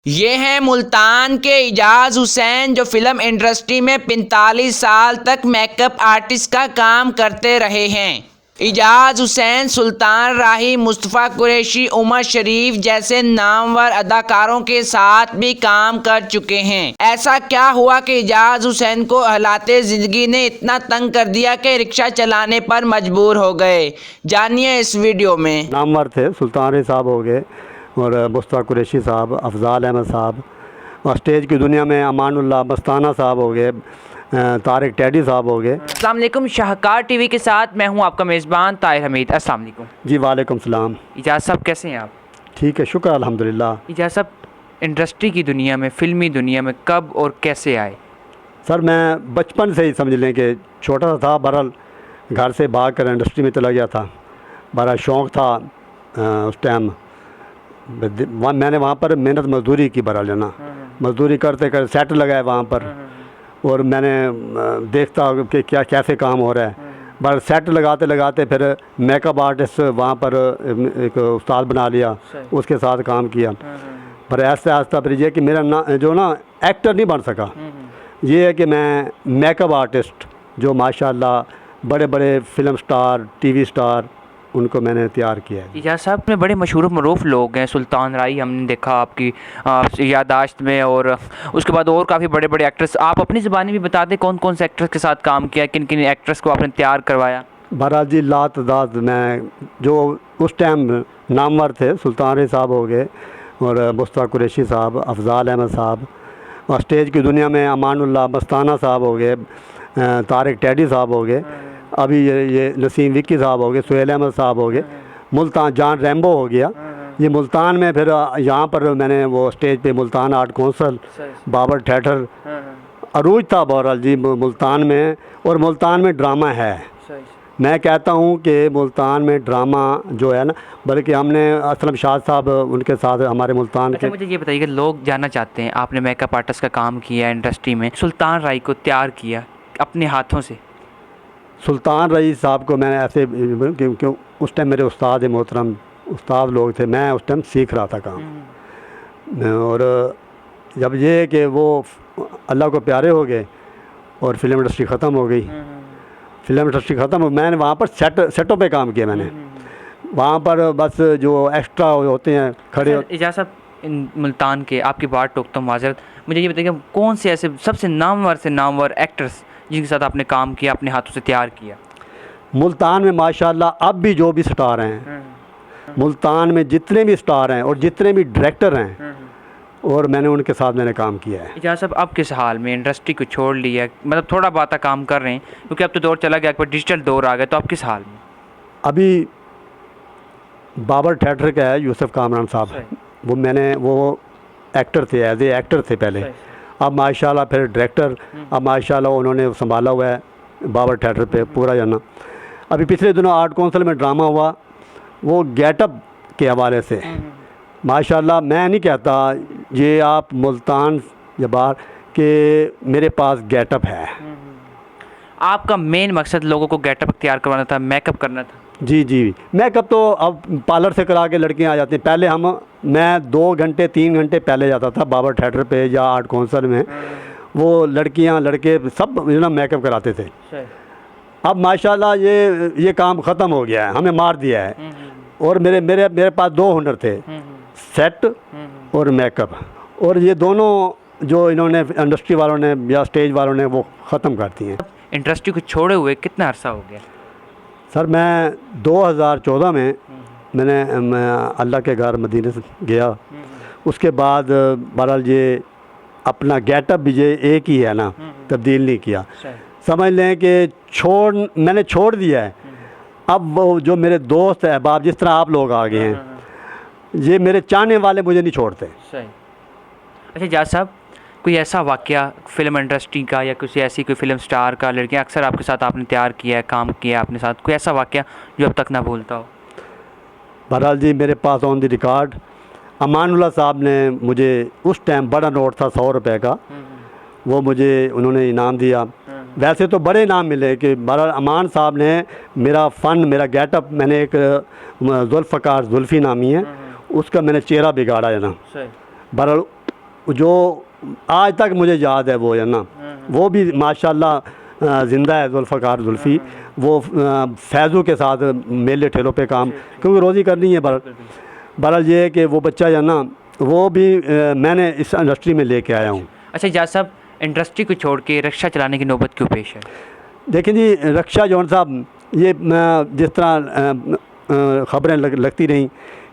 ये हैं मुल्तान के इजाज़ हुसैन, जो फिल्म इंडस्ट्री में 45 साल तक मेकअप आर्टिस्ट का काम करते रहे हैं। इजाज़ हुसैन सुल्तान राही, मुस्तफ़ा कुरैशी, उमर शरीफ जैसे नामवर अदाकारों के साथ भी काम कर चुके हैं। ऐसा क्या हुआ कि इजाज़ हुसैन को हालाते ज़िंदगी ने इतना तंग कर दिया कि रिक्शा चलाने पर मजबूर हो गए? जानिए इस वीडियो में। नामवर थे, सुल्तान राही साहब हो गए और मुस्तफ़ा कुरैशी साहब, अफज़ाल अहमद साहब, और स्टेज की दुनिया में अमानुल्लाह मस्ताना साहब हो गए, तारिक टैडी साहब हो गए। अस्सलाम वालेकुम, शाहकार टीवी के साथ मैं हूं आपका मेज़बान ताहिर हमीद। अस्सलाम वालेकुम जी वालेकुम सलाम। इजाज़ साहब, कैसे हैं आप? ठीक है, शुक्र अल्हम्दुलिल्लाह। इजाज़ साहब, इंडस्ट्री की दुनिया में, फ़िल्मी दुनिया में कब और कैसे आए? सर मैं बचपन से ही समझ लें कि छोटा सा था, बहरहाल घर से भाग कर इंडस्ट्री में चला गया था। बड़ा शौक़ था उस टाइम। मैंने वहाँ पर मेहनत मजदूरी की, बहरहाल है ना, मजदूरी करते करते सेट लगाए वहाँ पर, और मैंने देखता कि क्या कैसे काम हो रहा है। बस सेट लगाते लगाते फिर मेकअप आर्टिस्ट वहाँ पर एक उस्ताद बना लिया, उसके साथ काम किया। पर ऐसे आस्ता फिर ये कि मेरा ना एक्टर नहीं बन सका। ये है कि मैं मेकअप आर्टिस्ट, जो माशाल्लाह बड़े बड़े फिल्म स्टार, टीवी स्टार, उनको मैंने तैयार किया है। इजाज़ साहब में बड़े मशहूर मरूफ लोग हैं। सुल्तान राही हमने देखा आपकी यादाश्त में, और उसके बाद और काफ़ी बड़े बड़े एक्ट्रेस। आप अपनी ज़बानी भी बता दें कौन कौन से एक्ट्रेस के साथ काम किया, किन किन एक्ट्रेस को आपने तैयार करवाया? बहरहाल जी लातदाद मैं जो उस टाइम नामवर थे, सुल्तान राही साहब हो गए और मुस्तफ़ा कुरैशी साहब, अफज़ाल अहमद साहब, और स्टेज की दुनिया में अमानुल्लाह मस्ताना साहब हो गए, तारिक टैडी साहब हो गए, अभी ये नसीम विक्की साहब हो गए, सुहेल अहमद साहब हो गए, मुल्तान जान रैम्बो हो गया। ये मुल्तान में फिर यहाँ पर मैंने वो स्टेज पे Multan art council, Babar theatre, अरूज था बहरहाल जी मुल्तान में। और मुल्तान में ड्रामा है। मैं कहता हूँ कि मुल्तान में ड्रामा जो है ना, बल्कि हमने असलम शाह साहब उनके साथ हमारे मुल्तान के। मुझे ये बताइए कि लोग जानना चाहते हैं, आपने मेकअप आर्टिस्ट का काम किया इंडस्ट्री में, सुल्तान राही को तैयार किया अपने हाथों से। सुल्तान राही साहब को मैंने ऐसे, क्योंकि उस टाइम मेरे उस्ताद मोहतरम उस्ताद लोग थे, मैं उस टाइम सीख रहा था काम। और जब ये कि वो अल्लाह को प्यारे हो गए और फिल्म इंडस्ट्री ख़त्म हो गई, फिल्म इंडस्ट्री ख़त्म, मैंने वहाँ पर सेटों पे काम किया। मैंने वहाँ पर बस जो एक्स्ट्रा होते हैं खड़े। इजाज़ साहब, मुल्तान के, आपकी बात टोकता हूँ माजरत, मुझे ये बताइए कौन से ऐसे सबसे नामवर से नामवर एक्टर्स जिनके साथ आपने काम किया, अपने हाथों से तैयार किया? मुल्तान में माशाल्लाह अब भी जो भी स्टार हैं, मुल्तान में जितने भी स्टार हैं और जितने भी डायरेक्टर हैं, और मैंने उनके साथ मैंने काम किया है। इजाज़ साहब, अब किस हाल में इंडस्ट्री को छोड़ लिया, मतलब थोड़ा बहुत काम कर रहे हैं क्योंकि अब तो दौर चला गया, डिजिटल दौर आ गया, तो अब किस हाल में? अभी बाबर थिएटर का है यूसुफ कामरान साहब, वो एक्टर थे, एज ए एक्टर थे पहले। अब माशाल्लाह फिर डायरेक्टर, अब माशाल्लाह उन्होंने संभाला हुआ है बाबर थिएटर पे पूरा जाना। अभी पिछले दिनों आर्ट काउंसिल में ड्रामा हुआ, वो गेटअप के हवाले से माशाल्लाह। मैं नहीं कहता ये आप मुल्तान या बाहर के, मेरे पास गेटअप है। आपका मेन मकसद लोगों को गेटअप तैयार करवाना था, मेकअप करना था? जी जी, मेकअप तो अब पार्लर से करा के लड़कियां आ जाती हैं। पहले मैं 2 घंटे 3 घंटे पहले जाता था बाबर थिएटर पे या आर्ट काउंसिल में, वो लड़कियां लड़के सब ना मेकअप कराते थे। अब माशाल्लाह ये काम ख़त्म हो गया है, हमें मार दिया है। और मेरे पास 2 हुनर थे, सेट और मेकअप, और ये दोनों जो इन्होंने इंडस्ट्री वालों ने या स्टेज वालों ने वो ख़त्म कर दिए हैं। इंडस्ट्री को छोड़े हुए कितना अरसा हो गया? सर मैं 2014 में मैं अल्लाह के घर मदीने से गया। उसके बाद बहरहाल ये अपना गेटअप भी ये एक ही है ना, तब्दील नहीं किया। समझ लें कि मैंने छोड़ दिया है। अब वो जो मेरे दोस्त अहबाब, जिस तरह आप लोग आ गए हैं, ये मेरे चाहने वाले मुझे नहीं छोड़ते। अच्छा इजाज़ साहब, कोई ऐसा वाक़या फिल्म इंडस्ट्री का या किसी ऐसी कोई फिल्म स्टार का, लड़कियां अक्सर आपके साथ आपने तैयार किया है, काम किया है अपने साथ, कोई ऐसा वाक़या जो अब तक ना भूलता हो? बहरहाल जी मेरे pass on the record Amanullah साहब ने मुझे, उस टाइम बड़ा नोट था 100 रुपये का, वो मुझे उन्होंने इनाम दिया। वैसे तो बड़े इनाम मिले कि बहरहाल अमान साहब ने मेरा फ़न, मेरा गेटअप, मैंने एक जुल्फ़कार जुल्फ़ी नामी है, उसका मैंने चेहरा बिगाड़ा है ना। बहरहाल जो आज तक मुझे याद है वो है ना, वो भी माशाल्लाह ज़िंदा है जुल्फ़कार जुल्फ़ी। वो फैज़ू के साथ मेले ठेलों पे काम, क्योंकि रोज़ी करनी है। बहरहाल ये है कि वो बच्चा जो है ना, वो भी मैंने इस इंडस्ट्री में लेके आया हूँ। अच्छा इजाज़ साहब, इंडस्ट्री को छोड़ के रिक्शा चलाने की नौबत क्यों पेश है? देखें जी, रक्षा जौन साहब, ये जिस तरह ख़बरें लगती रहीं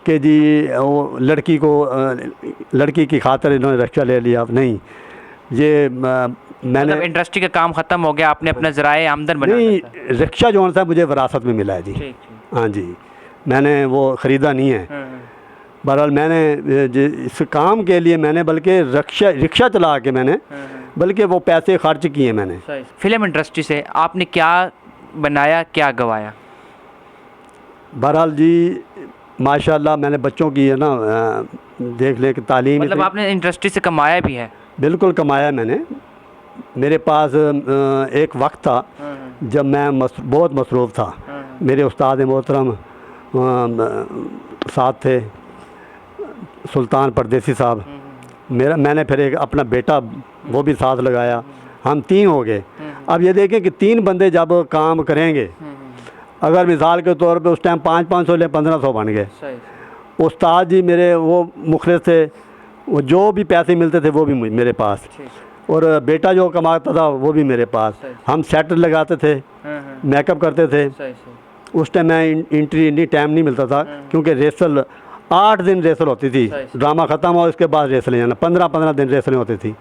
कि जी वो लड़की की खातिर इन्होंने रक्षा ले लिया। नहीं, ये मैंने मतलब इंडस्ट्री का काम ख़त्म हो गया, आपने अपना ज़राए आमदन बना नहीं, लिया था। रिक्शा जौन साहब मुझे विरासत में मिला है जी। ठीक। हाँ जी, मैंने वो ख़रीदा नहीं है। बहरहाल मैंने इस काम के लिए मैंने बल्कि रिक्शा चला के मैंने बल्कि वो पैसे खर्च किए मैंने। फिल्म इंडस्ट्री से आपने क्या बनाया, क्या गवाया? बहरहाल जी माशाल्लाह मैंने बच्चों की है ना देख ले कि तालीम मतलब आपने इंडस्ट्री से कमाया भी है? बिल्कुल कमाया मैंने। मेरे पास एक वक्त था जब मैं बहुत मसरूफ़ था। मेरे उस्ताद मोहतरम साथ थे, सुल्तान परदेसी साहब। मैंने फिर एक अपना बेटा वो भी साथ लगाया, हम 3 हो गए। अब ये देखें कि 3 बंदे जब काम करेंगे, अगर मिसाल के तौर पे उस टाइम 500 ले 1500 बन गए। उस्ताद जी मेरे वो मुखलिस थे, वो जो भी पैसे मिलते थे वो भी मेरे पास, और बेटा जो कमाता था वो भी मेरे पास। हम सेट लगाते थे, मेकअप करते थे। उस टाइम मैं इंट्री टाइम नहीं मिलता था, क्योंकि रेसल 8 दिन रेसल होती थी। ड्रामा ख़त्म हो उसके बाद रेसलें जाना, 15-15 दिन रेसलें होती थी।